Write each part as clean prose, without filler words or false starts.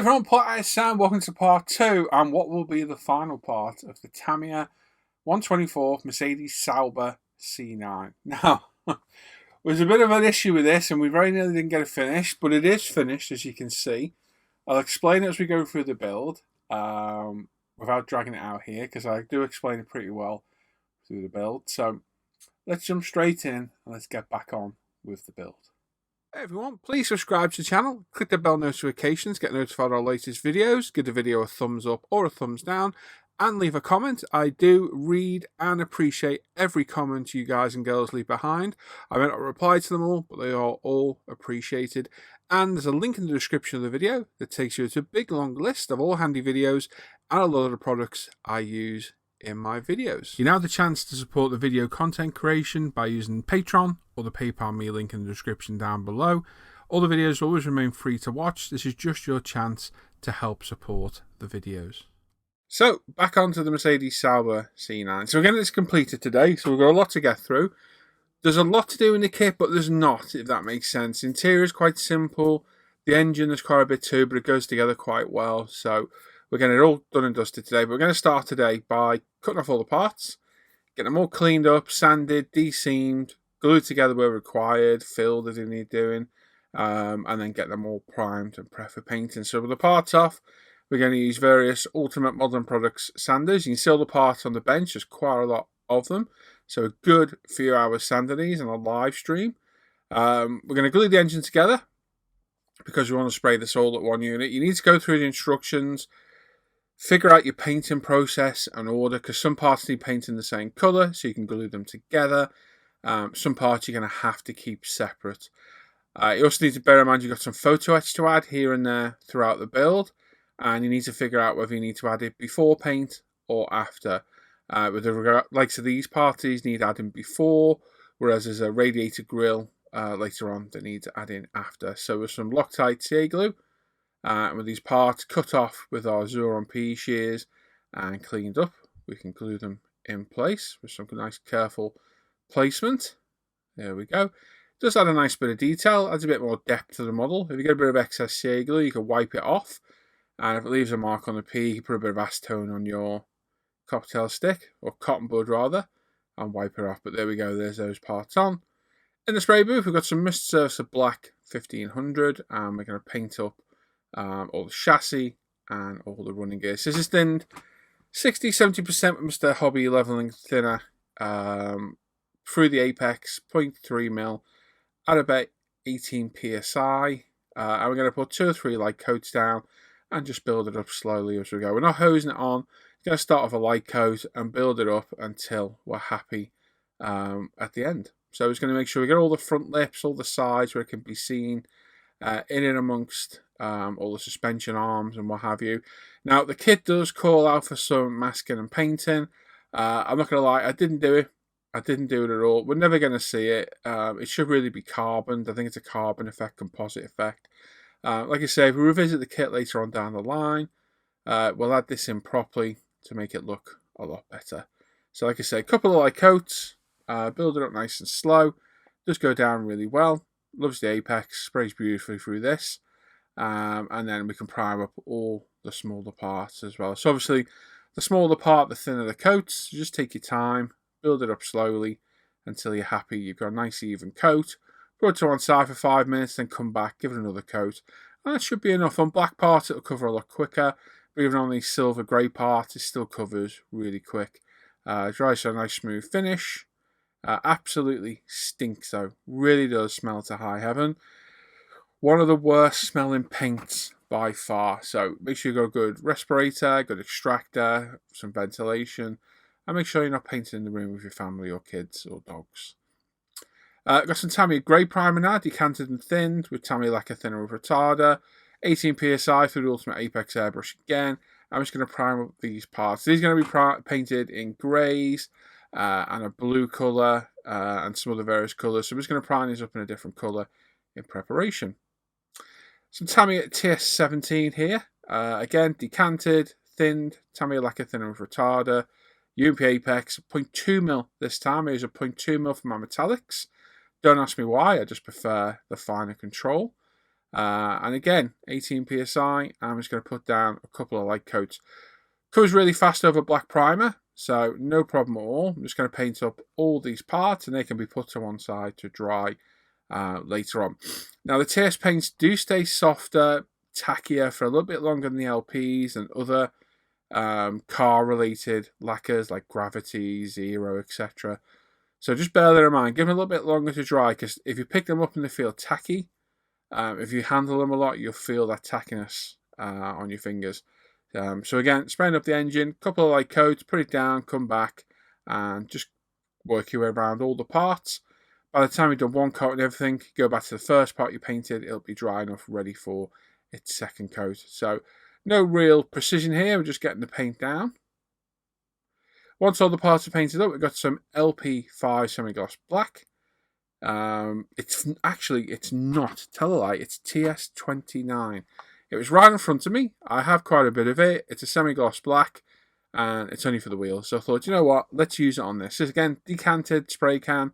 everyone, Pot Sam, welcome to part 2 and what will be the final part of the Tamiya 124 Mercedes Sauber C9. Now, there's a bit of an issue with this and we very nearly didn't get it finished, but it is finished as you can see. I'll explain it as we go through the build without dragging it out here because I do explain it pretty well through the build. So let's jump straight in and let's get back on with the build. Hey everyone, please subscribe to the channel, click the bell notifications, get notified of our latest videos, give the video a thumbs up or a thumbs down, and leave a comment. I do read and appreciate every comment you guys and girls leave behind. I may not reply to them all, but they are all appreciated. And there's a link in the description of the video that takes you to a big long list of all handy videos and a lot of the products I use in my videos. You now have the chance to support the video content creation by using Patreon or the PayPal me link in the description down below. All the videos will always remain free to watch. This is just your chance to help support the videos. So, back onto the Mercedes Sauber C9. So we're getting this completed today, so we've got a lot to get through. There's a lot to do in the kit, but there's not, if that makes sense. The interior is quite simple. The engine is quite a bit too, but it goes together quite well. So we're getting it all done and dusted today. But we're going to start today by cutting off all the parts, getting them all cleaned up, sanded, de-seamed, glued together where required, filled as they need doing, and then get them all primed and prepped for painting. So with the parts off, we're going to use various Ultimate Modern Products sanders. You can see all the parts on the bench, there's quite a lot of them. So a good few hours sanding these on a live stream. We're going to glue the engine together because we want to spray this all at one unit. You need to go through the instructions, figure out your painting process and order, because some parts need painting the same colour, so you can glue them together. Some parts you're going to have to keep separate. You also need to bear in mind you've got some photo etch to add here and there throughout the build, and you need to figure out whether you need to add it before paint or after. With the likes of these parts, these need adding before, whereas there's a radiator grille later on that needs adding after. So with some Loctite CA glue, and with these parts cut off with our Zuron PE shears and cleaned up, we can glue them in place with some nice careful placement. There we go. Does add a nice bit of detail, adds a bit more depth to the model. If you get a bit of excess CA glue, you can wipe it off. And if it leaves a mark on the P, you can put a bit of acetone on your cocktail stick, or cotton bud rather, and wipe it off. But there we go, there's those parts on. In the spray booth, we've got some Mist Surface of Black 1500, and we're going to paint up all the chassis and all the running gears. This is thinned 60-70% with Mr. Hobby Leveling Thinner through the apex, 0.3mm at about 18 psi. And we're going to put 2 or 3 light coats down and just build it up slowly as we go. We're not hosing it on. We're going to start off a light coat and build it up until we're happy at the end. So it's going to make sure we get all the front lips, all the sides where it can be seen, in and amongst all the suspension arms and what have you. Now the kit does call out for some masking and painting. I'm not going to lie, I didn't do it. I didn't do it at all. We're never going to see it. It should really be carboned. I think it's a carbon effect, composite effect. Like I say, if we revisit the kit later on down the line, we'll add this in properly to make it look a lot better. So like I say, a couple of light coats, build it up nice and slow. Does go down really well. Loves the apex, sprays beautifully through this. And then we can prime up all the smaller parts as well. So obviously, the smaller the part, the thinner the coats. So just take your time, build it up slowly until you're happy you've got a nice even coat. Put it to one side for 5 minutes, then come back, give it another coat. And that should be enough. On black parts, it'll cover a lot quicker. But even on these silver grey parts, it still covers really quick. Dries to a nice smooth finish. Absolutely stinks though. Really does smell to high heaven. One of the worst smelling paints by far. So make sure you've got a good respirator, good extractor, some ventilation. And make sure you're not painting in the room with your family or kids or dogs. Got some Tamiya grey primer now, decanted and thinned with Tamiya lacquer thinner with retarder. 18 psi through the Ultimate Apex airbrush again. I'm just going to prime up these parts. These are going to be painted in greys and a blue colour and some other various colours. So I'm just going to prime these up in a different colour in preparation. Some Tamiya TS17 here. Again, decanted, thinned, Tamiya lacquer thinner with retarder. UMP Apex, 0.2mm this time. Here's a 0.2mm for my metallics. Don't ask me why, I just prefer the finer control. And again, 18 psi. I'm just going to put down a couple of light coats. Covers really fast over black primer, so no problem at all. I'm just going to paint up all these parts, and they can be put to one side to dry later on. Now, the TS paints do stay softer, tackier for a little bit longer than the LPs and other car-related lacquers like Gravity, Zero, etc. So just bear that in mind. Give them a little bit longer to dry, because if you pick them up and they feel tacky, if you handle them a lot, you'll feel that tackiness on your fingers. So again, spraying up the engine, couple of light coats, put it down, come back, and just work your way around all the parts. By the time you've done one coat and everything, go back to the first part you painted, it'll be dry enough, ready for its second coat. So no real precision here, we're just getting the paint down. Once all the parts are painted up, we've got some LP5 semi-gloss black. It's not, tell a lie, it's TS29. It was right in front of me. I have quite a bit of it. It's a semi-gloss black, and it's only for the wheel. So I thought, you know what, let's use it on this. This is, again, decanted spray can,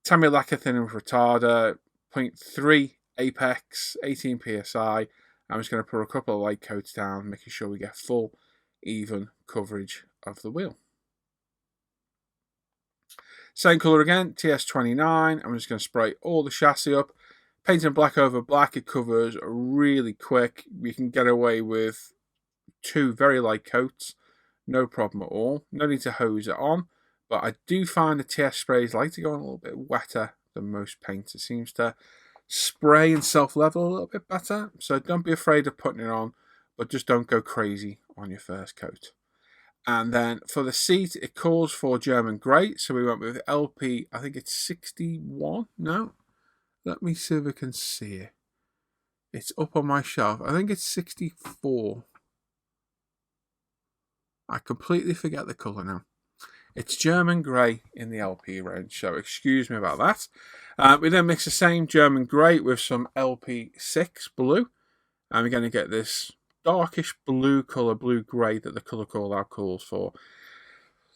Tamiya lacquer thinner with retarder, 0.3 apex, 18 psi. I'm just going to put a couple of light coats down, making sure we get full, even coverage of the wheel. Same colour again, TS29. I'm just going to spray all the chassis up. Painting black over black, it covers really quick. You can get away with 2 very light coats, no problem at all. No need to hose it on, but I do find the TS sprays like to go on a little bit wetter than most paints. It seems to spray and self-level a little bit better, so don't be afraid of putting it on, but just don't go crazy on your first coat. And then for the seat, it calls for German grey, so we went with LP, I think it's 61, no? Let me see if I can see it. It's up on my shelf. I think it's 64. I completely forget the colour now. It's German grey in the LP range, so excuse me about that. We then mix the same German grey with some LP6 blue. And we're going to get this darkish blue colour, blue-grey, that the colour call out calls for.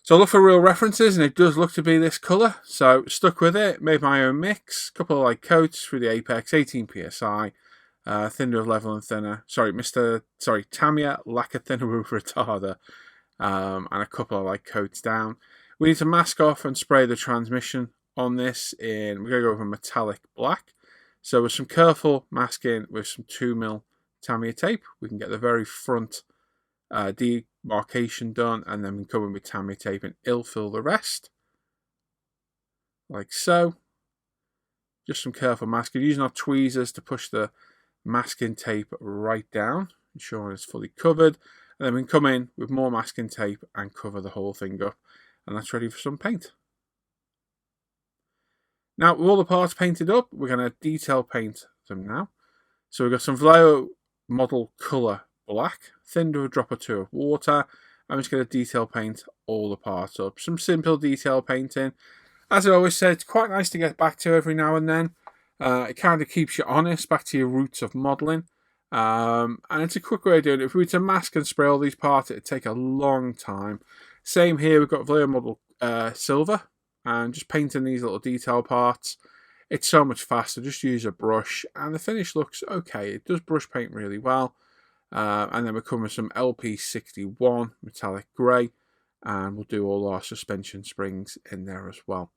So I look for real references, and it does look to be this colour. So stuck with it, made my own mix, couple of light coats through the apex, 18 psi, thinner of level and thinner. Tamiya lacquer thinner with retarder, and a couple of light coats down. We need to mask off and spray the transmission on this in. We're going to go over metallic black. So with some careful masking with some 2mm Tamiya tape, we can get the very front demarcation done, and then we come in with Tamiya tape and fill the rest, like so. Just some careful masking, using our tweezers to push the masking tape right down, ensuring it's fully covered, and then we can come in with more masking tape and cover the whole thing up, and that's ready for some paint. Now, with all the parts painted up, we're going to detail paint them now. So we've got some Vallejo model colour black, thinned with a drop or 2 of water. I'm just going to detail paint all the parts up. Some simple detail painting. As I always said, it's quite nice to get back to every now and then. It kind of keeps you honest, back to your roots of modelling. And it's a quick way of doing it. If we were to mask and spray all these parts, it'd take a long time. Same here, we've got Vallejo model silver, and just painting these little detail parts. It's so much faster. Just use a brush, and the finish looks okay. It does brush paint really well. And then we come with some LP61 metallic grey, and we'll do all our suspension springs in there as well.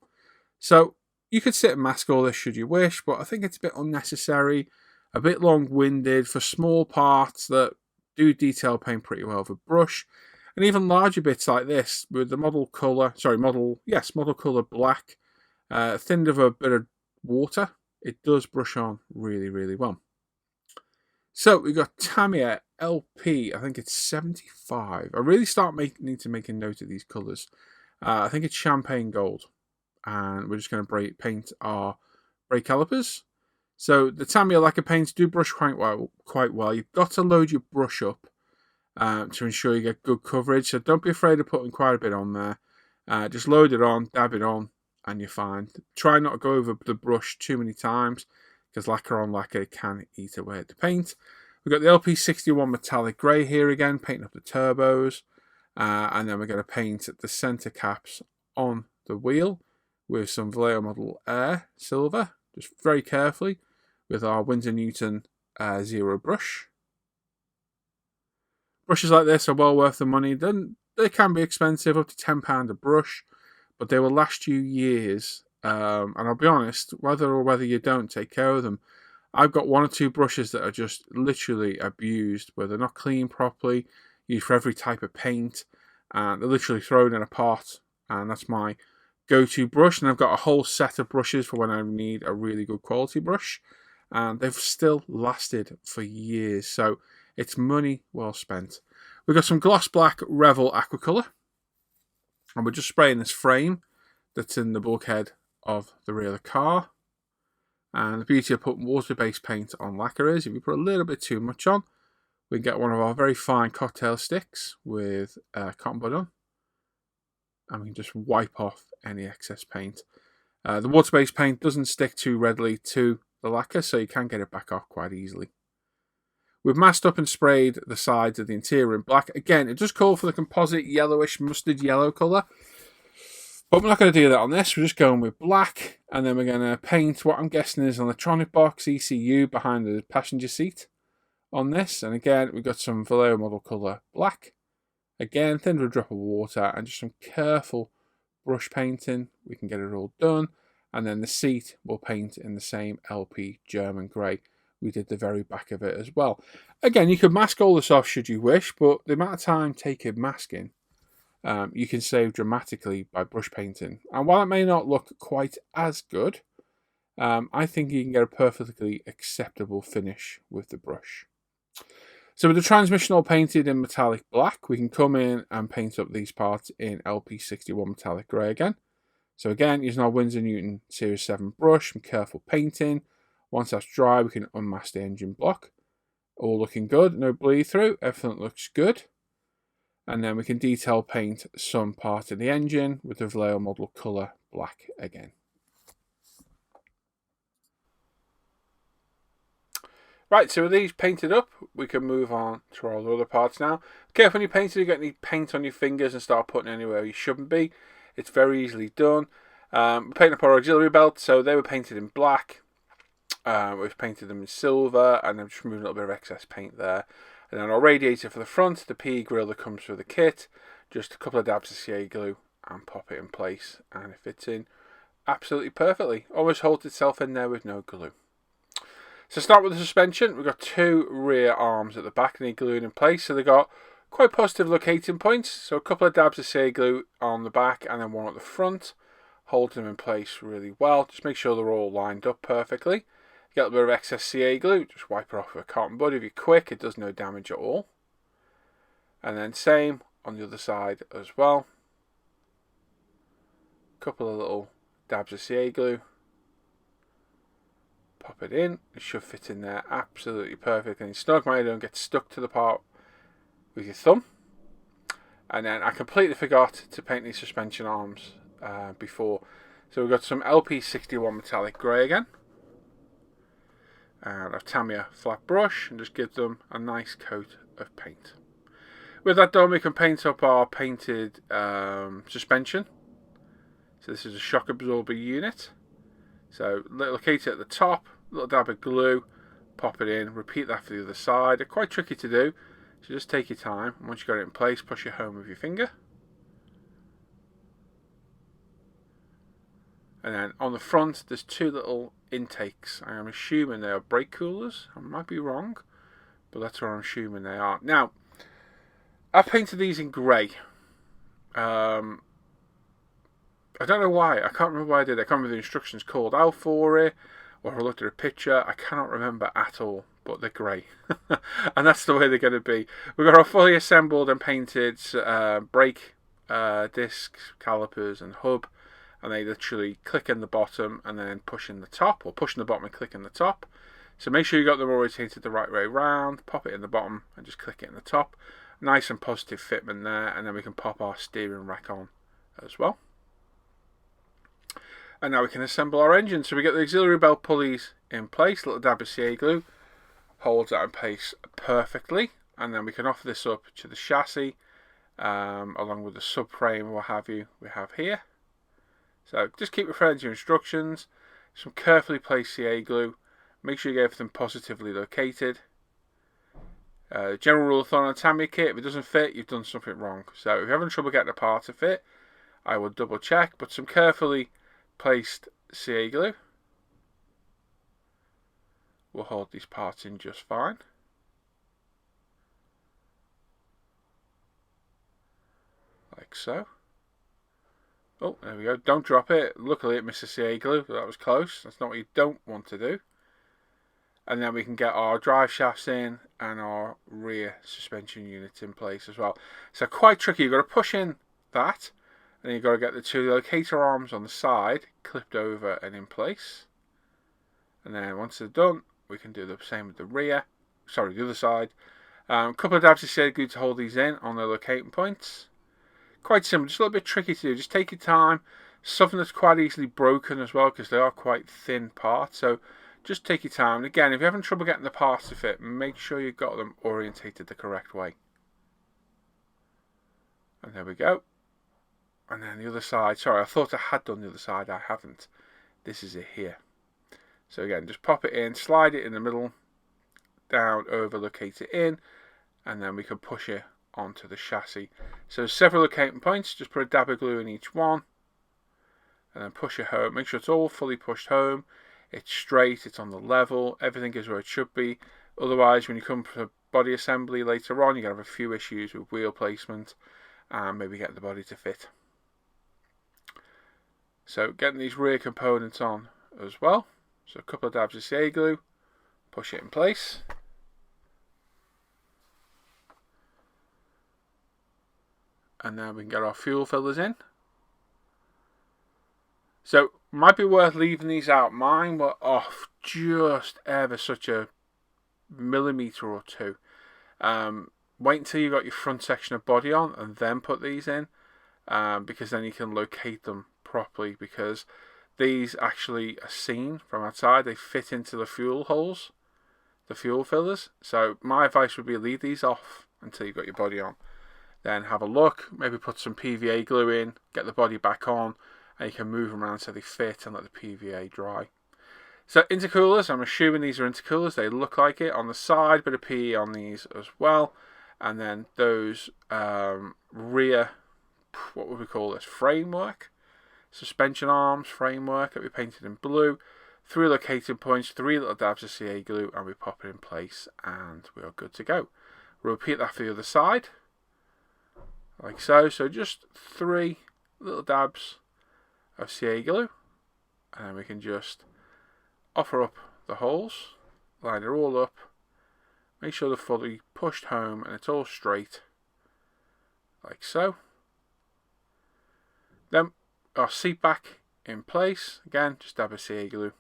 So you could sit and mask all this should you wish, but I think it's a bit unnecessary, a bit long-winded for small parts that do detail paint pretty well with a brush. And even larger bits like this with the model colour black, thinned with a bit of water, it does brush on really, really well. So we've got Tamiya LP, I think it's 75. I really need to make a note of these colours. I think it's champagne gold. And we're just going to paint our brake calipers. So the Tamiya lacquer paints do brush quite well. You've got to load your brush up to ensure you get good coverage. So don't be afraid of putting quite a bit on there. Just load it on, dab it on, and you're fine. Try not to go over the brush too many times, because lacquer on lacquer can eat away at the paint. We've got the LP61 metallic grey here again, painting up the turbos. And then we're going to paint the centre caps on the wheel with some Vallejo model Air silver, just very carefully with our Winsor Newton zero brush. Brushes like this are well worth the money. They can be expensive, up to £10 a brush, but they will last you years. And I'll be honest, whether you don't take care of them, I've got one or two brushes that are just literally abused, where they're not cleaned properly, used for every type of paint, and they're literally thrown in a pot, and that's my go-to brush. And I've got a whole set of brushes for when I need a really good quality brush, and they've still lasted for years, so it's money well spent. We've got some gloss black Revel Aquacolor, and we're just spraying this frame that's in the bulkhead of the rear of the car. And the beauty of putting water-based paint on lacquer is, if you put a little bit too much on, we can get one of our very fine cocktail sticks with cotton bud on, and we can just wipe off any excess paint. The water-based paint doesn't stick too readily to the lacquer, so you can get it back off quite easily. We've masked up and sprayed the sides of the interior in black. Again, it does call for the composite yellowish mustard yellow colour, but we're not going to do that on this. We're just going with black, and then we're going to paint what I'm guessing is an electronic box ECU behind the passenger seat on this. And again, we've got some Vallejo model colour black. Again, thin with a drop of water and just some careful brush painting. We can get it all done. And then the seat will paint in the same LP German grey. We did the very back of it as well. Again, you could mask all this off should you wish, but the amount of time taken masking, you can save dramatically by brush painting. And while it may not look quite as good, I think you can get a perfectly acceptable finish with the brush. So with the transmission all painted in metallic black, we can come in and paint up these parts in LP61 metallic grey again. So again, using our Winsor Newton Series 7 brush, some careful painting. Once that's dry, we can unmask the engine block. All looking good, no bleed through, everything looks good. And then we can detail paint some part of the engine with the Vallejo model colour black again. Right, so with these painted up, we can move on to all the other parts now. Careful when you paint it, you get any paint on your fingers and start putting anywhere you shouldn't be. It's very easily done. We painted up our auxiliary belt, so they were painted in black. We've painted them in silver, and then just removed a little bit of excess paint there. And then our radiator for the front, the PE grill that comes with the kit, just a couple of dabs of CA glue and pop it in place, and it fits in absolutely perfectly. Almost holds itself in there with no glue. So start with the suspension. We've got two rear arms at the back and they're glued in place, so they've got quite positive locating points. So a couple of dabs of CA glue on the back and then one at the front, hold them in place really well. Just make sure they're all lined up perfectly. Get a little bit of excess CA glue, just wipe it off with a cotton bud. If you're quick, it does no damage at all. And then same on the other side as well. Couple of little dabs of CA glue. Pop it in. It should fit in there absolutely perfectly and snug. Mind, don't get stuck to the part with your thumb. And then I completely forgot to paint these suspension arms before. So we've got some LP61 metallic grey again. And a Tamiya flat brush, and just give them a nice coat of paint. With that done, we can paint up our painted suspension. So this is a shock absorber unit. So locate it at the top, little dab of glue, pop it in, repeat that for the other side. They're quite tricky to do, so just take your time. Once you've got it in place, push it home with your finger. And then on the front, there's two little intakes. I am assuming they are brake coolers. I might be wrong, but that's what I'm assuming they are. Now, I've painted these in grey. I don't know why. I can't remember why I did it. I can't remember the instructions called out for it, or I looked at a picture. I cannot remember at all, but they're grey. And that's the way they're going to be. We've got our fully assembled and painted brake discs, calipers and hub. And they literally click in the bottom and then push in the top, or push in the bottom and click in the top. So make sure you got them orientated the right way round, pop it in the bottom and just click it in the top. Nice and positive fitment there, and then we can pop our steering rack on as well. And now we can assemble our engine. So we get the auxiliary belt pulleys in place, a little dab of CA glue, holds that in place perfectly. And then we can offer this up to the chassis, along with the subframe, what have you, we have here. So just keep referring to your instructions, some carefully placed CA glue, make sure you get everything positively located. General rule of thumb on a Tamiya kit, if it doesn't fit, you've done something wrong. So if you're having trouble getting a part to fit, I will double check, but some carefully placed CA glue will hold these parts in just fine. Like so. Oh, there we go. Don't drop it. Luckily it missed the CA glue, but that was close. That's not what you don't want to do. And then we can get our drive shafts in and our rear suspension units in place as well. So quite tricky. You've got to push in that, and then you've got to get the two locator arms on the side clipped over and in place. And then once they're done, we can do the same with the rear. Sorry, the other side. A couple of dabs of CA glue to hold these in on the locating points. Quite simple, just a little bit tricky to do. Just take your time. Something that's quite easily broken as well, because they are quite thin parts. So just take your time. And again, if you're having trouble getting the parts to fit, make sure you've got them orientated the correct way. And there we go. And then the other side. Sorry, I thought I had done the other side. I haven't. This is it here. So again, just pop it in, slide it in the middle, down, over, locate it in, and then we can push it onto the chassis. So several locating points, just put a dab of glue in each one, and then push it home. Make sure it's all fully pushed home. It's straight, it's on the level, everything is where it should be. Otherwise, when you come for body assembly later on, you're going to have a few issues with wheel placement and maybe getting the body to fit. So getting these rear components on as well. So a couple of dabs of CA glue, push it in place. And then we can get our fuel fillers in. So might be worth leaving these out. Mine were off just ever such a millimetre or two. Wait until you got your front section of body on and then put these in, because then you can locate them properly, because these actually are seen from outside. They fit into the fuel holes, the fuel fillers. So my advice would be leave these off until you've got your body on. Then have a look, maybe put some PVA glue in, get the body back on, and you can move them around so they fit and let the PVA dry. So intercoolers, I'm assuming these are intercoolers. They look like it. On the side, bit of PE on these as well. And then those rear, what would we call this, framework? Suspension arms, framework that we painted in blue. 3 locating points, 3 little dabs of CA glue, and we pop it in place and we are good to go. We'll repeat that for the other side. Like so. So just 3 little dabs of CA glue, and then we can just offer up the holes, line it all up, make sure they're fully pushed home and it's all straight, like so. Then our seat back in place, again just dab of CA glue.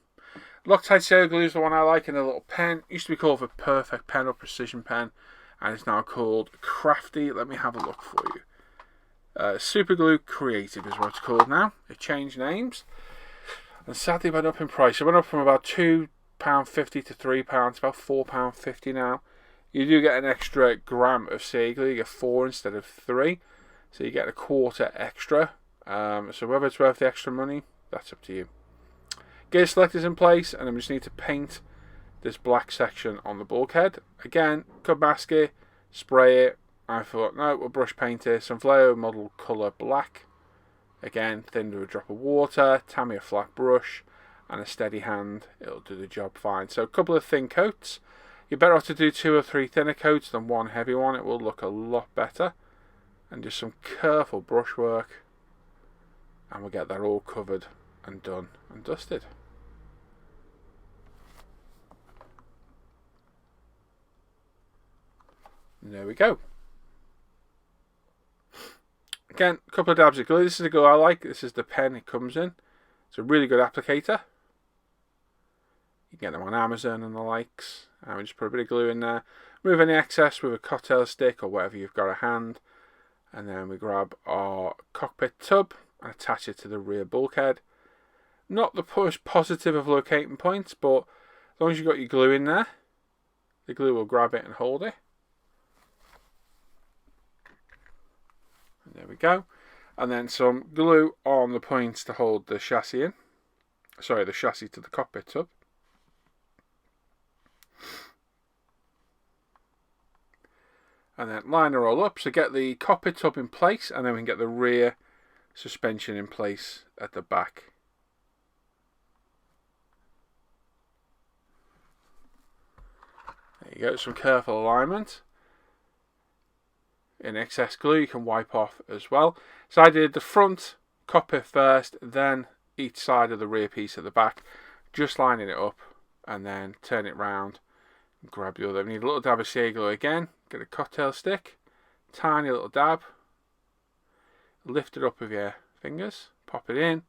Loctite CA glue is the one I like in a little pen. It used to be called the Perfect Pen or Precision Pen, and it's now called Crafty. Let me have a look for you. Super Glue Creative is what it's called now. It changed names and sadly went up in price. It went up from about £2.50 to £3. It's about £4.50 now. You do get an extra gram of CA glue. You get 4 instead of 3, so you get a quarter extra. So whether it's worth the extra money, that's up to you. Gear selector's in place, and then we just need to paint this black section on the bulkhead. Again, could mask it, spray it. I thought, no, we'll brush paint it. Some Vallejo model colour black. Again, thinned with a drop of water, Tamiya flat brush, and a steady hand. It'll do the job fine. So a couple of thin coats. You're better off to do 2 or 3 thinner coats than 1 heavy one. It will look a lot better. And just some careful brushwork, and we'll get that all covered and done and dusted. And there we go. Again, a couple of dabs of glue. This is the glue I like. This is the pen it comes in. It's a really good applicator. You can get them on Amazon and the likes. And we just put a bit of glue in there. Remove any excess with a cocktail stick or whatever you've got at hand. And then we grab our cockpit tub and attach it to the rear bulkhead. Not the most positive of locating points, but as long as you've got your glue in there, the glue will grab it and hold it. And there we go. And then some glue on the points to hold the chassis in. Sorry, the chassis to the cockpit tub. And then line it all up. So get the cockpit up in place, and then we can get the rear suspension in place at the back. There you go, some careful alignment. In excess glue you can wipe off as well. So I did the front cockpit first, then each side of the rear piece at the back, just lining it up, and then turn it round and grab the other. We need a little dab of CA glue again. Get a cocktail stick, tiny little dab, lift it up with your fingers, pop it in,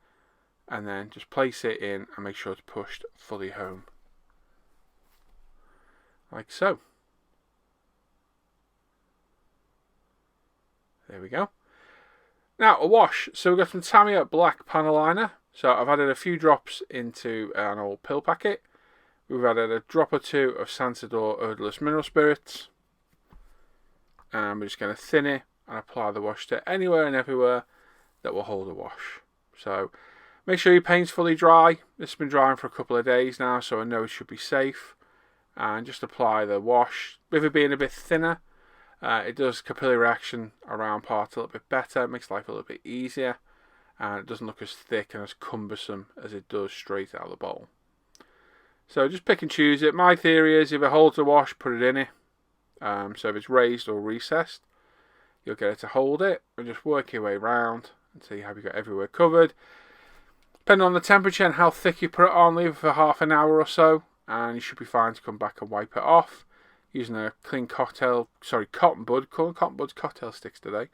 and then just place it in and make sure it's pushed fully home. Like so. There we go. Now a wash. So we've got some Tamiya black panel liner. So I've added a few drops into an old pill packet. We've added a drop or two of Sansador odorless mineral spirits. And we're just going to thin it and apply the wash to anywhere and everywhere that will hold a wash. So make sure your paint's fully dry. This has been drying for a couple of days now, so I know it should be safe. And just apply the wash. With it being a bit thinner, it does capillary reaction around parts a little bit better. It makes life a little bit easier. And it doesn't look as thick and as cumbersome as it does straight out of the bowl. So just pick and choose it. My theory is if it holds the wash, put it in it. So if it's raised or recessed, you'll get it to hold it, and just work your way around until you have got everywhere covered. Depending on the temperature and how thick you put it on, leave it for half an hour or so, and you should be fine to come back and wipe it off using a clean cotton bud. Calling cotton buds cocktail sticks today.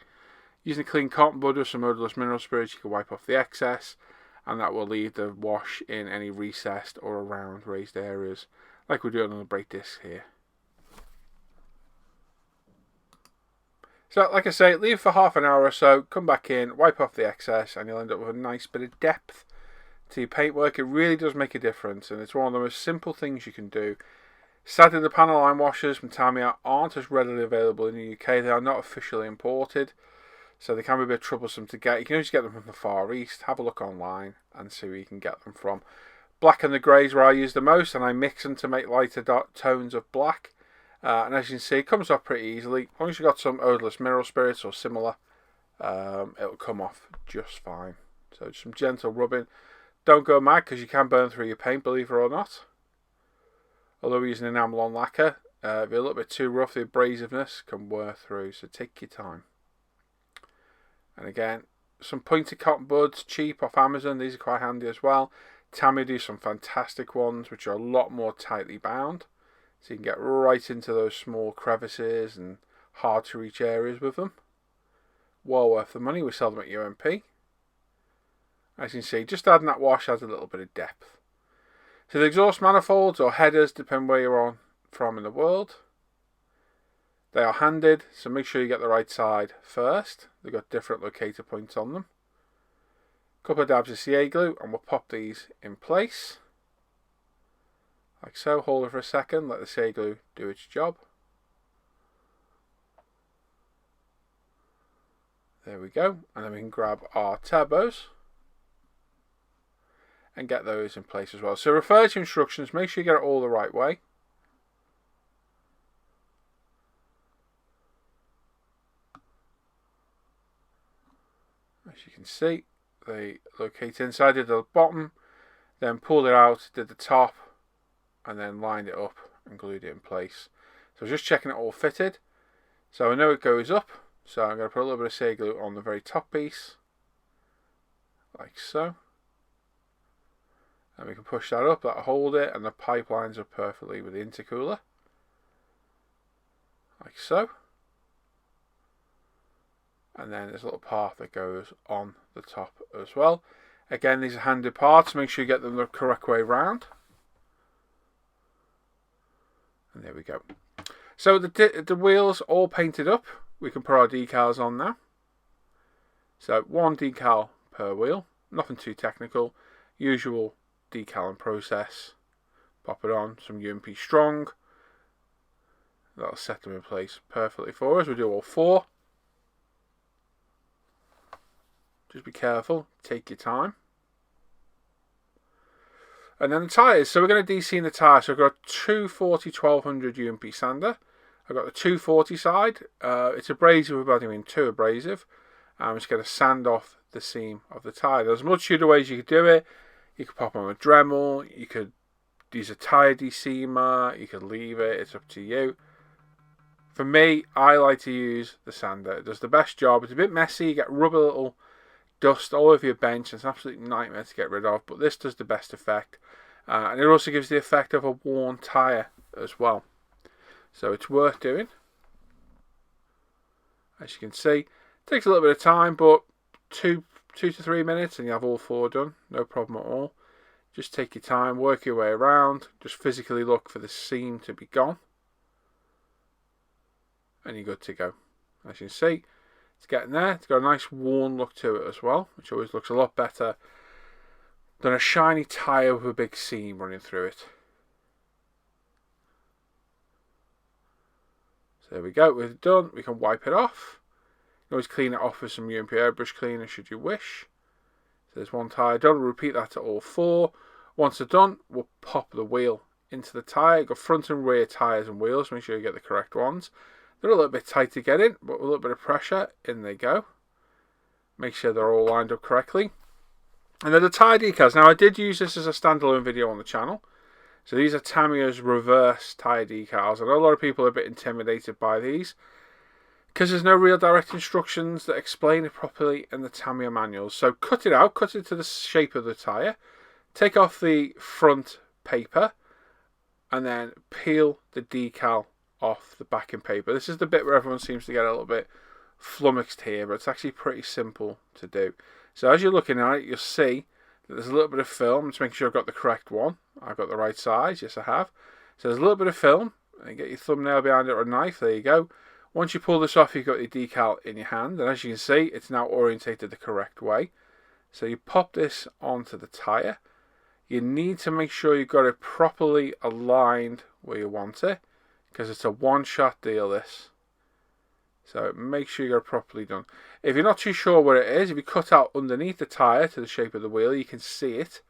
Using a clean cotton bud with some odorless mineral spirits, you can wipe off the excess, and that will leave the wash in any recessed or around raised areas, like we're doing on the brake disc here. So, like I say, leave for half an hour or so, come back in, wipe off the excess, and you'll end up with a nice bit of depth to your paintwork. It really does make a difference, and it's one of the most simple things you can do. Sadly, the panel line washers from Tamiya aren't as readily available in the UK. They are not officially imported, so they can be a bit troublesome to get. You can always get them from the Far East. Have a look online and see where you can get them from. Black and the grey is where I use the most, and I mix them to make lighter dark tones of black. And as you can see, it comes off pretty easily. As long as you've got some odorless mineral spirits or similar, it'll come off just fine. So just some gentle rubbing. Don't go mad because you can burn through your paint, believe it or not. Although we're using enamel on lacquer, if you're a little bit too rough, the abrasiveness can wear through, so take your time. And again, some pointed cotton buds, cheap off Amazon. These are quite handy as well. Tamiya do some fantastic ones, which are a lot more tightly bound. So you can get right into those small crevices and hard to reach areas with them. Well worth the money. We sell them at UMP. As you can see, just adding that wash adds a little bit of depth. So the exhaust manifolds or headers, depend where you're on from in the world. They are handed, so make sure you get the right side first. They've got different locator points on them. A couple of dabs of CA glue and we'll pop these in place. Like so, hold it for a second, let the CA glue do its job. There we go, and then we can grab our turbos and get those in place as well. So refer to instructions, make sure you get it all the right way. As you can see, they locate inside, did the bottom, then pulled it out, did the top, and then lined it up and glued it in place. So just checking it all fitted. So I know it goes up, so I'm going to put a little bit of CA glue on the very top piece, like so. And we can push that up, that'll hold it, and the pipe lines up perfectly with the intercooler, like so. And then there's a little part that goes on the top as well. Again, these are handed parts, make sure you get them the correct way round. And there we go. So the wheels all painted up. We can put our decals on now. So one decal per wheel. Nothing too technical. Usual decal and process. Pop it on. Some UMP Strong. That'll set them in place perfectly for us. We'll do all four. Just be careful. Take your time. And then the tyres. So we're going to de-seam the tyre. So I've got a 240 1200 UMP sander. I've got the 240 side. It's abrasive, but I mean too abrasive. I'm just going to sand off the seam of the tyre. There's a multitude of ways you could do it. You could pop on a Dremel. You could use a tyre de-seamer. You could leave it. It's up to you. For me, I like to use the sander. It does the best job. It's a bit messy. You get rubber little dust all over your bench. It's an absolute nightmare to get rid of. But this does the best effect. And it also gives the effect of a worn tyre as well. So it's worth doing. As you can see, it takes a little bit of time, but 2 to 3 minutes and you have all 4 done. No problem at all. Just take your time, work your way around. Just physically look for the seam to be gone. And you're good to go. As you can see, it's getting there. It's got a nice worn look to it as well, which always looks a lot better than a shiny tyre with a big seam running through it. So there we go, we're done. We can wipe it off. You can always clean it off with some UMP airbrush cleaner should you wish. So there's one tyre done. We'll repeat that to all 4. Once they're done, we'll pop the wheel into the tyre. You've got front and rear tyres and wheels. Make sure you get the correct ones. They're a little bit tight to get in, but with a little bit of pressure, in they go. Make sure they're all lined up correctly. And then the tyre decals. Now I did use this as a standalone video on the channel. So these are Tamiya's reverse tyre decals. I know a lot of people are a bit intimidated by these because there's no real direct instructions that explain it properly in the Tamiya manuals. So cut it out, cut it to the shape of the tyre, take off the front paper and then peel the decal off the backing paper. This is the bit where everyone seems to get a little bit flummoxed here, but it's actually pretty simple to do. So as you're looking at it, you'll see that there's a little bit of film. Just make sure I've got the correct one. I've got the right size. Yes, I have. So there's a little bit of film. And get your thumbnail behind it or a knife. There you go. Once you pull this off, you've got your decal in your hand. And as you can see, it's now orientated the correct way. So you pop this onto the tyre. You need to make sure you've got it properly aligned where you want it, because it's a one-shot deal, this. So make sure you got it properly done. If you're not too sure where it is, if you cut out underneath the tyre to the shape of the wheel, you can see it.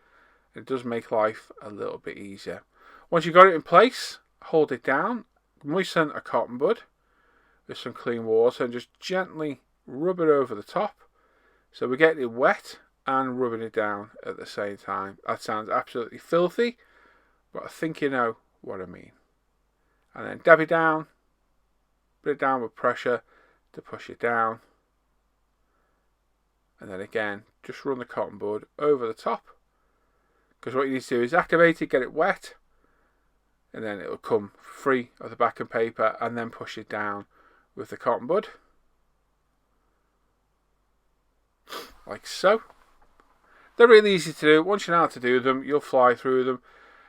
It does make life a little bit easier. Once you've got it in place, hold it down, moisten a cotton bud with some clean water and just gently rub it over the top. So we're getting it wet and rubbing it down at the same time. That sounds absolutely filthy, but I think you know what I mean. And then dab it down, put it down with pressure to push it down. And then again, just run the cotton bud over the top. Because what you need to do is activate it, get it wet, and then it will come free of the backing paper, and then push it down with the cotton bud. Like so. They're really easy to do. Once you know how to do them, you'll fly through them.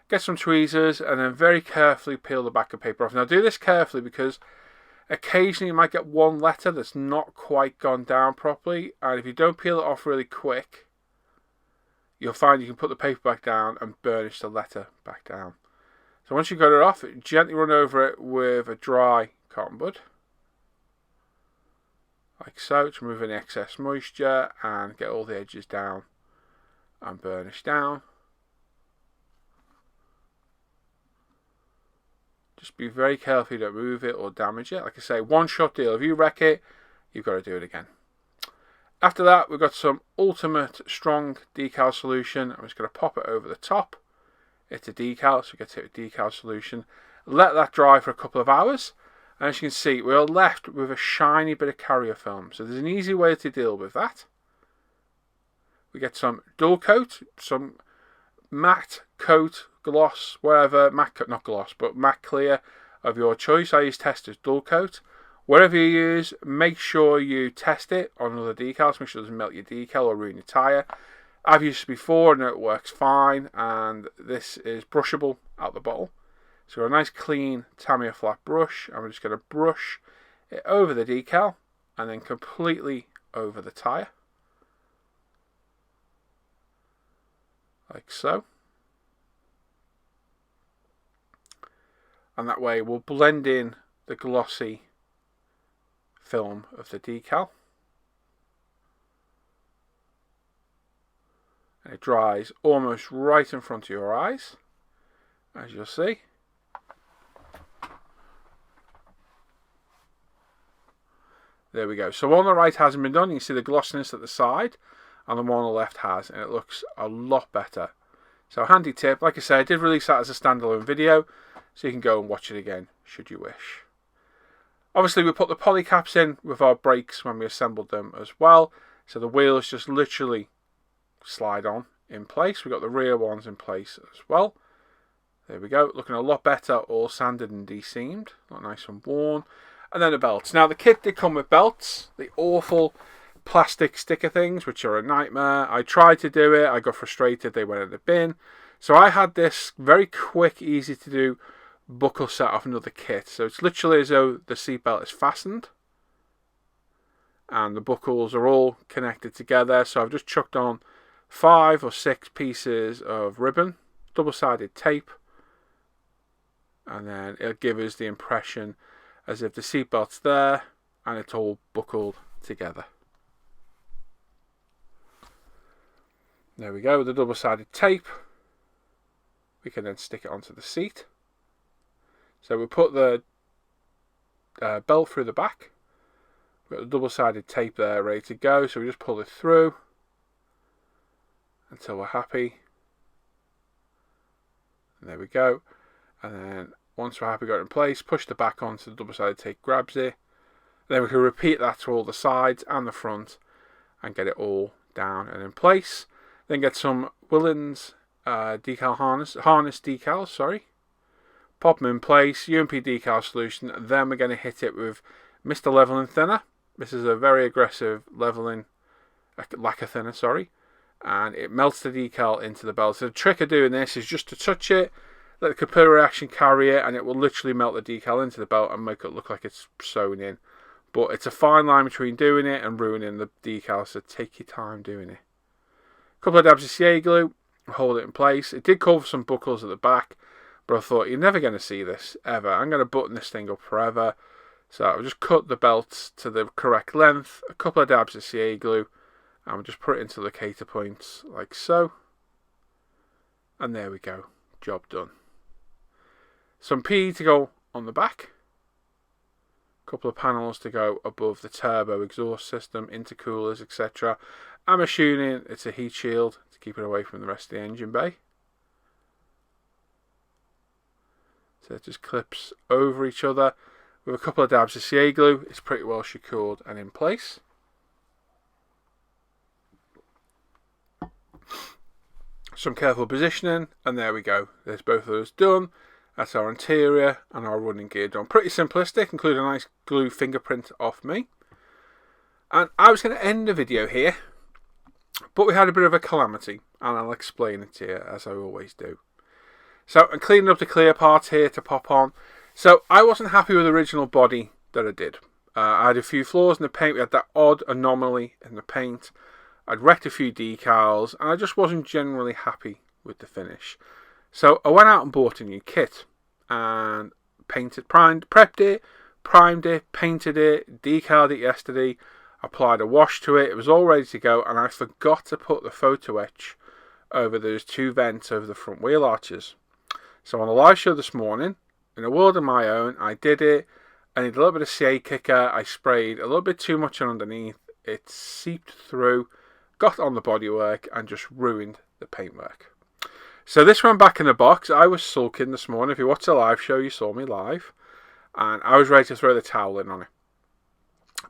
Get some tweezers and then very carefully peel the backing paper off. Now do this carefully because occasionally you might get one letter that's not quite gone down properly, and if you don't peel it off really quick, you'll find you can put the paper back down and burnish the letter back down. So once you've got it off, gently run over it with a dry cotton bud. Like so, to remove any excess moisture and get all the edges down and burnish down. Just be very careful you don't move it or damage it. Like I say, one shot deal. If you wreck it, you've got to do it again. After that, we've got some ultimate strong decal solution. I'm just going to pop it over the top. It's a decal, so we get to decal solution. Let that dry for a couple of hours. And as you can see, we're left with a shiny bit of carrier film. So there's an easy way to deal with that. We get some dual coat, some matte coat, gloss, whatever, matte coat, not gloss, but matte clear of your choice. I use Testors dual coat. Whatever you use, make sure you test it on other decals. Make sure it doesn't melt your decal or ruin your tyre. I've used it before and it works fine, and this is brushable out the bottle. So we've got a nice clean Tamiya flat brush, and we're just going to brush it over the decal and then completely over the tyre. Like so. And that way we'll blend in the glossy film of the decal. And it dries almost right in front of your eyes, as you'll see. There we go. So one on the right hasn't been done. You can see the glossiness at the side, and the one on the left has, and it looks a lot better. So handy tip. Like I said, I did release that as a standalone video, so you can go and watch it again, should you wish. Obviously, we put the poly caps in with our brakes when we assembled them as well. So the wheels just literally slide on in place. We've got the rear ones in place as well. There we go. Looking a lot better, all sanded and de-seamed. Not nice and worn. And then the belts. Now, the kit did come with belts. The awful plastic sticker things, which are a nightmare. I tried to do it. I got frustrated. They went in the bin. So I had this very quick, easy to do buckle set off another kit. So it's literally as though the seatbelt is fastened and the buckles are all connected together. So I've just chucked on 5 or 6 pieces of ribbon, double-sided tape, and then it'll give us the impression as if the seatbelt's there and it's all buckled together. There we go, with the double-sided tape. We can then stick it onto the seat. So we put the belt through the back. We've got the double-sided tape there ready to go, so we just pull it through until we're happy. And there we go. And then once we're happy, got it in place, push the back onto the double-sided tape, grabs it. Then we can repeat that to all the sides and the front and get it all down and in place. Then get some Willens decal harness decals, sorry. Pop them in place, UMP decal solution. Then we're going to hit it with Mr. Leveling Thinner. This is a very aggressive leveling lacquer thinner, sorry. And it melts the decal into the belt. So the trick of doing this is just to touch it, let the capillary reaction carry it, and it will literally melt the decal into the belt and make it look like it's sewn in. But it's a fine line between doing it and ruining the decal, so take your time doing it. A couple of dabs of CA glue, hold it in place. It did call for some buckles at the back, but I thought, you're never going to see this, ever. I'm going to button this thing up forever. So I'll just cut the belt to the correct length, a couple of dabs of CA glue, and we'll just put it into the locator points, like so. And there we go, job done. Some PE to go on the back. A couple of panels to go above the turbo exhaust system, intercoolers, etc. I'm assuming it's a heat shield to keep it away from the rest of the engine bay. So it just clips over each other. With a couple of dabs of CA glue, it's pretty well secured and in place. Some careful positioning, and there we go. There's both of those done. That's our interior and our running gear done. Pretty simplistic, including a nice glue fingerprint off me. And I was going to end the video here, but we had a bit of a calamity, and I'll explain it to you as I always do. So I'm cleaning up the clear parts here to pop on. So I wasn't happy with the original body that I did. I had a few flaws in the paint. We had that odd anomaly in the paint. I'd wrecked a few decals, and I just wasn't generally happy with the finish. So I went out and bought a new kit and prepped it, primed it, painted it, decaled it yesterday, applied a wash to it. It was all ready to go, and I forgot to put the photo etch over those 2 vents over the front wheel arches. So on the live show this morning, in a world of my own, I did it. I needed a little bit of CA kicker. I sprayed a little bit too much on underneath. It seeped through, got on the bodywork, and just ruined the paintwork. So this went back in the box. I was sulking this morning. If you watched the live show, you saw me live. And I was ready to throw the towel in on it.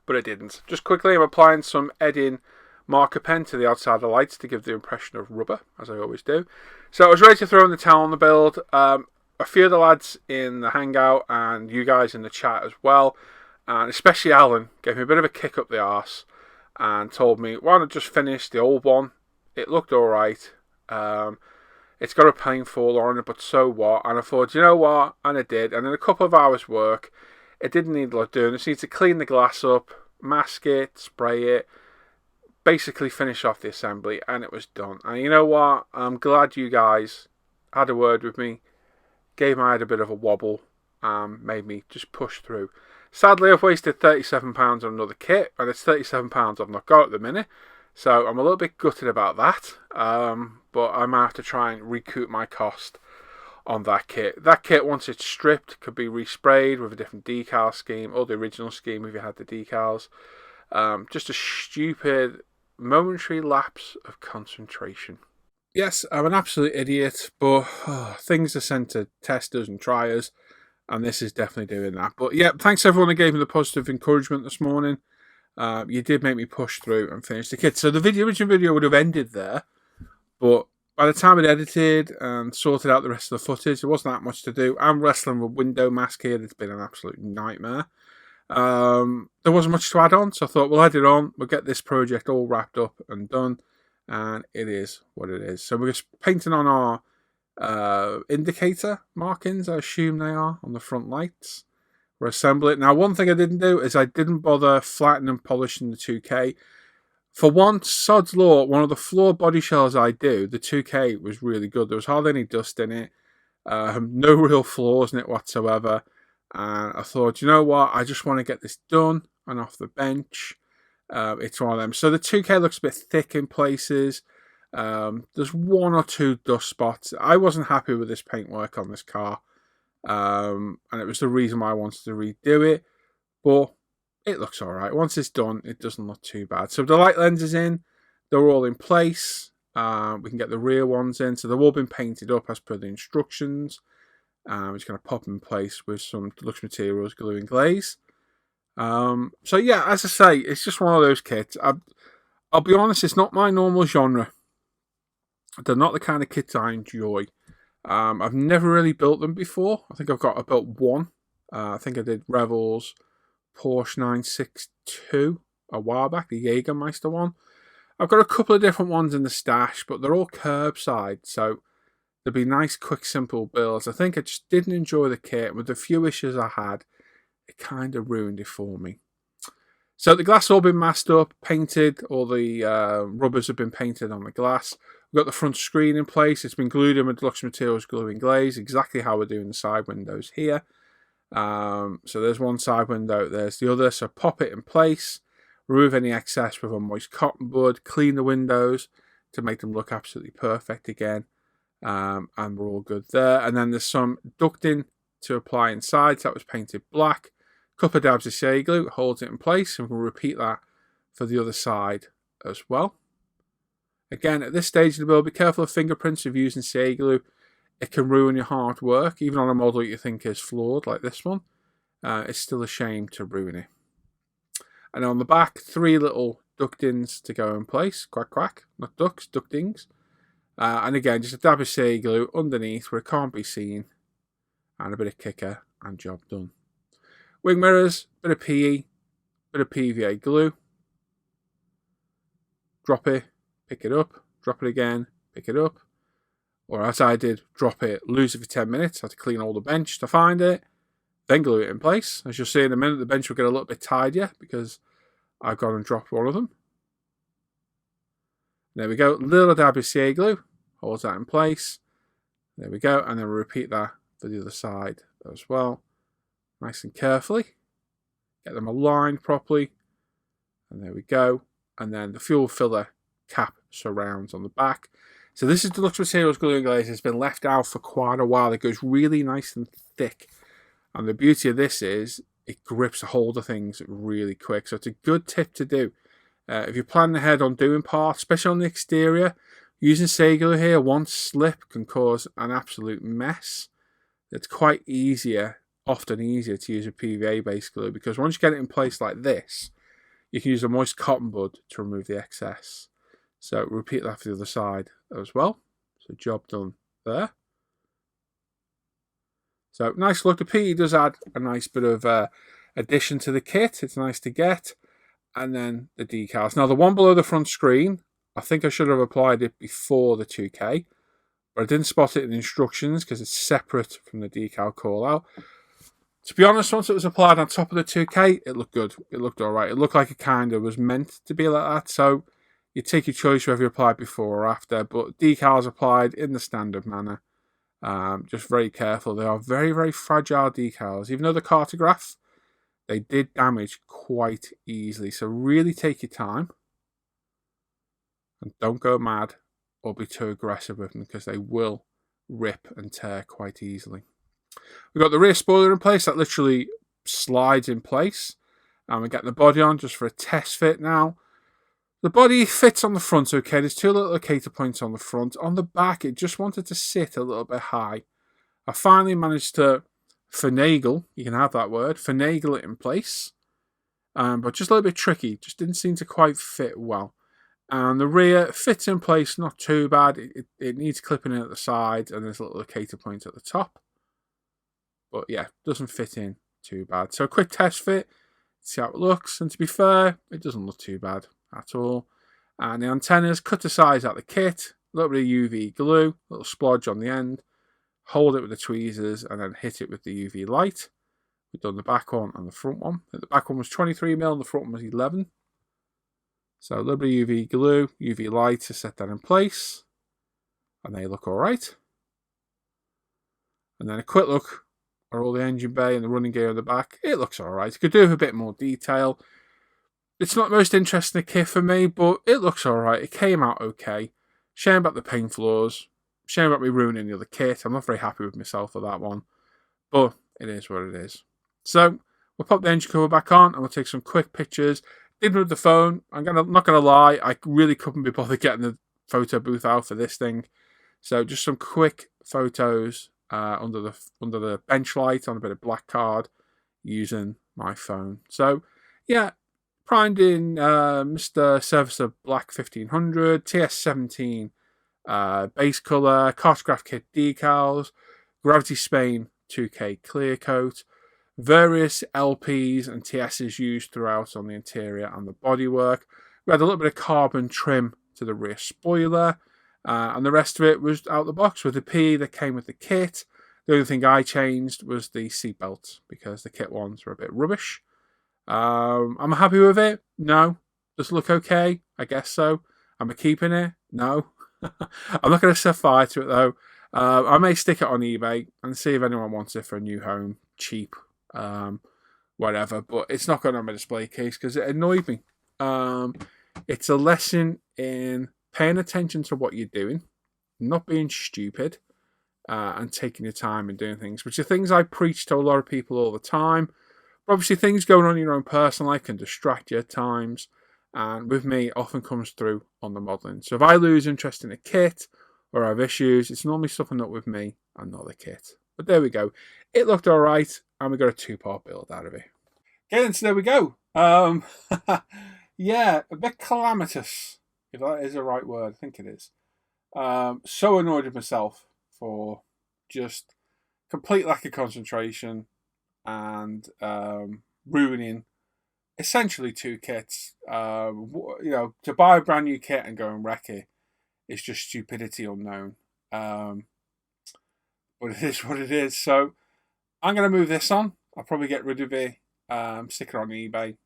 But I didn't. Just quickly, I'm applying some Edding marker pen to the outside of the lights to give the impression of rubber, as I always do. So I was ready to throw in the towel on the build. A few of the lads in the hangout and you guys in the chat as well, and especially Alan, gave me a bit of a kick up the arse and told me, why not just finish the old one? It looked alright. It's got a paint fall on it, but so what? And I thought, you know what? And I did. And in a couple of hours work, it didn't need a lot doing. I just need to clean the glass up, mask it, spray it, basically finish off the assembly, and it was done. And you know what? I'm glad you guys had a word with me, gave my head a bit of a wobble, made me just push through. Sadly, I've wasted £37 on another kit, and it's £37 I've not got at the minute. So I'm a little bit gutted about that, but I might have to try and recoup my cost on that kit. That kit, once it's stripped, could be resprayed with a different decal scheme, or the original scheme if you had the decals. Just a stupid momentary lapse of concentration. Yes, I'm an absolute idiot, but things are sent to testers and triers, and this is definitely doing that. But yeah, thanks everyone who gave me the positive encouragement this morning. You did make me push through and finish the kit. So the original video would have ended there, but by the time I'd edited and sorted out the rest of the footage, there wasn't that much to do. I'm wrestling with window mask here. It's been an absolute nightmare. There wasn't much to add on, so I thought we'll add it on. We'll get this project all wrapped up and done, and it is what it is. So we're just painting on our indicator markings, I assume they are, on the front lights. We'll assemble it. Now, one thing I didn't do is I didn't bother flattening and polishing the 2K. For once, sod's law, one of the floor body shells I do, the 2K was really good. There was hardly any dust in it. No real flaws in it whatsoever. And I thought, you know what? I just want to get this done and off the bench. It's one of them. So the 2K looks a bit thick in places. There's one or two dust spots. I wasn't happy with this paintwork on this car. And it was the reason why I wanted to redo it. But it looks alright. Once it's done, it doesn't look too bad. So the light lenses in. They're all in place. We can get the rear ones in. So they've all been painted up as per the instructions. It's going to pop in place with some deluxe materials, glue and glaze. So yeah, as I say, it's just one of those kits. I'll be honest, it's not my normal genre. They're not the kind of kits I enjoy. I've never really built them before. I think I built one. I think I did Revel's Porsche 962 a while back, the Jägermeister one. I've got a couple of different ones in the stash, but they're all curbside, so there'd be nice, quick, simple builds. I think I just didn't enjoy the kit. With the few issues I had, it kind of ruined it for me. So the glass all been masked up, painted. All the rubbers have been painted on the glass. We've got the front screen in place. It's been glued in with deluxe materials, glue and glaze, exactly how we're doing the side windows here. So there's one side window, there's the other. So pop it in place, remove any excess with a moist cotton bud, clean the windows to make them look absolutely perfect again. And we're all good there. And then there's some ducting to apply inside. So that was painted black. Couple of dabs of shea glue holds it in place, and we'll repeat that for the other side as well. Again, at this stage of the build, be careful of fingerprints of using shea glue. It can ruin your hard work, even on a model you think is flawed like this one. It's still a shame to ruin it. And on the back, 3 little ductings to go in place. Quack, quack. Not ducks, ductings. And again, just a dab of shea glue underneath where it can't be seen. And a bit of kicker, and job done. Wing mirrors, bit of PE, bit of PVA glue. Drop it, pick it up, drop it again, pick it up. Or as I did, drop it, lose it for 10 minutes. I had to clean all the bench to find it. Then glue it in place. As you'll see in a minute, the bench will get a little bit tidier because I've gone and dropped one of them. There we go. Little dab of shea glue. Holds that in place. There we go. And then we'll repeat that for the other side as well. Nice and carefully. Get them aligned properly. And there we go. And then the fuel filler cap surrounds on the back. So this is Deluxe Materials Glue and Glaze. It's been left out for quite a while. It goes really nice and thick. And the beauty of this is it grips a hold of things really quick. So it's a good tip to do. If you're planning ahead on doing parts, especially on the exterior, using shea glue here, one slip can cause an absolute mess. It's quite often easier to use a PVA-based glue, because once you get it in place like this, you can use a moist cotton bud to remove the excess. So repeat that for the other side as well. So job done there. So nice look. The PE does add a nice bit of addition to the kit. It's nice to get. And then the decals. Now the one below the front screen, I think I should have applied it before the 2K, but I didn't spot it in the instructions because it's separate from the decal call out. To be honest, once it was applied on top of the 2K, it looked good. It looked alright. It looked like it kind of was meant to be like that. So you take your choice whether you apply it before or after, but decals applied in the standard manner. Just very careful. They are very, very fragile decals. Even though the cartograph, they did damage quite easily. So really take your time. And don't go mad or be too aggressive with them because they will rip and tear quite easily. We've got the rear spoiler in place that literally slides in place. And we're getting the body on just for a test fit now. The body fits on the front okay. There's two little locator points on the front. On the back, it just wanted to sit a little bit high. I finally managed to finagle, you can have that word, finagle it in place. But just a little bit tricky. Just didn't seem to quite fit well. And the rear fits in place, not too bad. It needs clipping in at the sides, and there's a little locator point at the top. But yeah, doesn't fit in too bad. So a quick test fit, see how it looks. And to be fair, it doesn't look too bad at all. And the antennas, cut to size out the kit, a little bit of UV glue, a little splodge on the end, hold it with the tweezers, and then hit it with the UV light. We've done the back one and the front one. The back one was 23mm, and the front one was 11. So a little bit of UV glue, UV light to set that in place. And they look alright. And then a quick look at all the engine bay and the running gear in the back. It looks alright. Could do with a bit more detail. It's not the most interesting kit for me, but it looks alright. It came out okay. Shame about the paint flaws. Shame about me ruining the other kit. I'm not very happy with myself for that one. But it is what it is. So we'll pop the engine cover back on and we'll take some quick pictures. Did with the phone. I'm not gonna lie, I really couldn't be bothered getting the photo booth out for this thing. So just some quick photos under the bench light on a bit of black card using my phone. So yeah, primed in Mr. Servicer Black 1500, TS17 base colour, Cartograph Kit decals, Gravity Spain 2K clear coat, various LPs and TSs used throughout on the interior and the bodywork. We had a little bit of carbon trim to the rear spoiler, and the rest of it was out the box with the P that came with the kit. The only thing I changed was the seatbelts because the kit ones were a bit rubbish. Am I happy with it? No. Does it look okay? I guess so. Am I keeping it? No. I'm not going to set fire to it though. I may stick it on eBay and see if anyone wants it for a new home, cheap, whatever. But it's not going on my display case because it annoyed me. It's a lesson in paying attention to what you're doing, not being stupid, and taking your time and doing things, which are things I preach to a lot of people all the time. But obviously, things going on in your own personal life can distract you at times. And with me, it often comes through on the modelling. So if I lose interest in a kit or have issues, it's normally something up with me and not the kit. But there we go. It looked all right, and we got a 2-part build out of it. Okay, so there we go. Yeah, a bit calamitous, if that is the right word. I think it is. So annoyed with myself for just complete lack of concentration and ruining essentially 2 kits. To buy a brand new kit and go and wreck it is just stupidity unknown. But it is what it is. So I'm going to move this on. I'll probably get rid of it, stick it on eBay.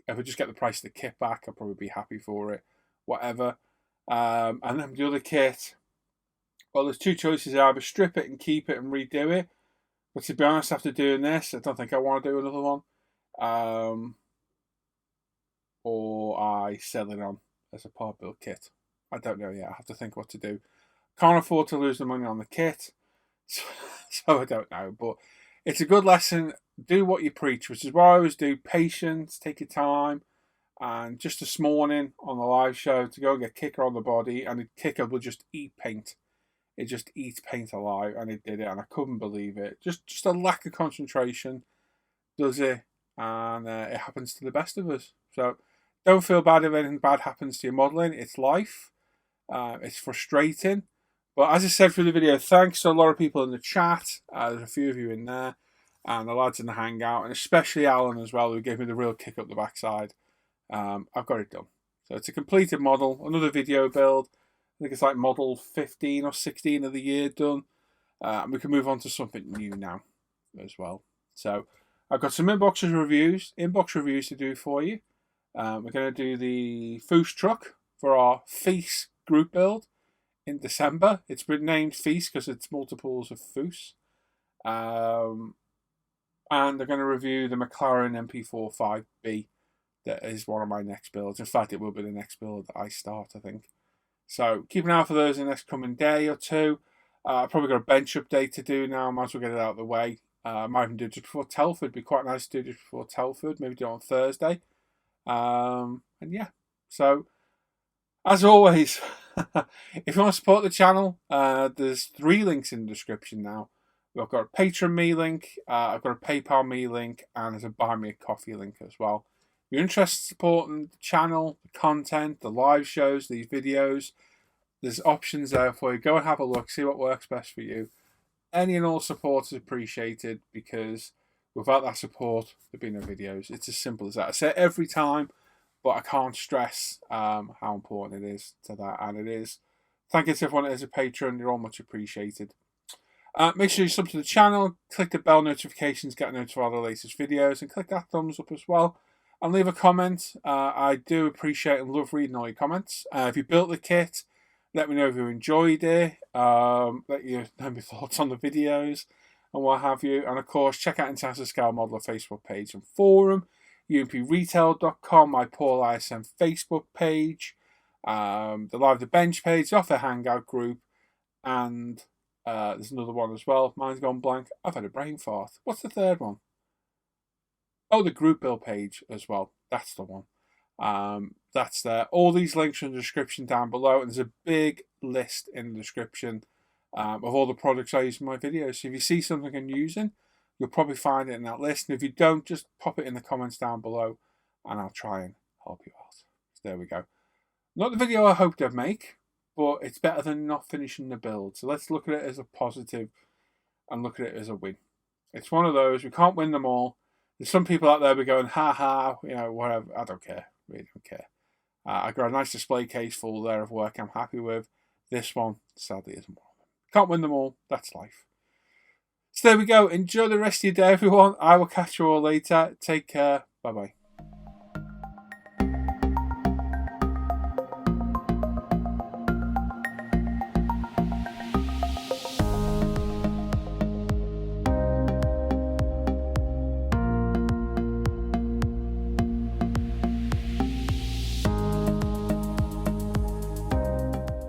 If I just get the price of the kit back, I'll probably be happy for it. Whatever. And then the other kit, well, there's 2 choices. Either strip it and keep it and redo it. But to be honest, after doing this, I don't think I want to do another one. Or I sell it on as a part build kit. I don't know yet. I have to think what to do. Can't afford to lose the money on the kit. So I don't know. But it's a good lesson. Do what you preach, which is what I always do. Patience, take your time. And just this morning on the live show to go and get kicker on the body, and the kicker will just eat paint. It just eats paint alive, and it did it, and I couldn't believe it. Just a lack of concentration does it, and it happens to the best of us. So don't feel bad if anything bad happens to your modelling. It's life. It's frustrating. But as I said through the video, thanks to a lot of people in the chat. There's a few of you in there, and the lads in the Hangout, and especially Alan as well, who gave me the real kick up the backside. I've got it done. So it's a completed model, another video build. I think it's like model 15 or 16 of the year done. And we can move on to something new now as well. So I've got some inbox reviews to do for you. We're going to do the Foos truck for our Feast group build in December. It's been named Feast because it's multiples of Foos. And they're going to review the McLaren MP45B. That is one of my next builds. In fact, it will be the next build that I start, I think. So keep an eye out for those in the next coming day or two. I've probably got a bench update to do now. Might as well get it out of the way. I might even do it just before Telford. It'd be quite nice to do it just before Telford. Maybe do it on Thursday. And yeah, so as always, if you want to support the channel, there's 3 links in the description now. I've got a Patreon me link, I've got a PayPal me link, and there's a Buy Me a Coffee link as well. If you're interested in supporting the channel, the content, the live shows, these videos, there's options there for you. Go and have a look, see what works best for you. Any and all support is appreciated, because without that support, there'd be no videos. It's as simple as that. I say it every time, but I can't stress how important it is to that, and it is. Thank you to everyone that is a patron. You're all much appreciated. Make sure you sub to the channel, click the bell notifications, get notified of the latest videos, and click that thumbs up as well. And leave a comment. I do appreciate and love reading all your comments. If you built the kit, let me know if you enjoyed it. Let you know my thoughts on the videos and what have you. And of course, check out International Scale Modeler Facebook page and forum, umpretail.com, my Paul ISM Facebook page, the Live the Bench page, the Off Air Hangout group, and there's another one as well. Mine's gone blank. I've had a brain fart. What's the third one? Oh, the group bill page as well. That's the one. That's there. All these links are in the description down below, and there's a big list in the description of all the products I use in my videos. So if you see something I'm using, you'll probably find it in that list. And if you don't, just pop it in the comments down below, and I'll try and help you out. So there we go. Not the video I hoped I'd make, but it's better than not finishing the build. So let's look at it as a positive and look at it as a win. It's one of those. We can't win them all. There's some people out there be going, ha ha, whatever. I don't care. Really don't care. I got a nice display case full there of work I'm happy with. This one, sadly, isn't one of them. Can't win them all. That's life. So there we go. Enjoy the rest of your day, everyone. I will catch you all later. Take care. Bye-bye.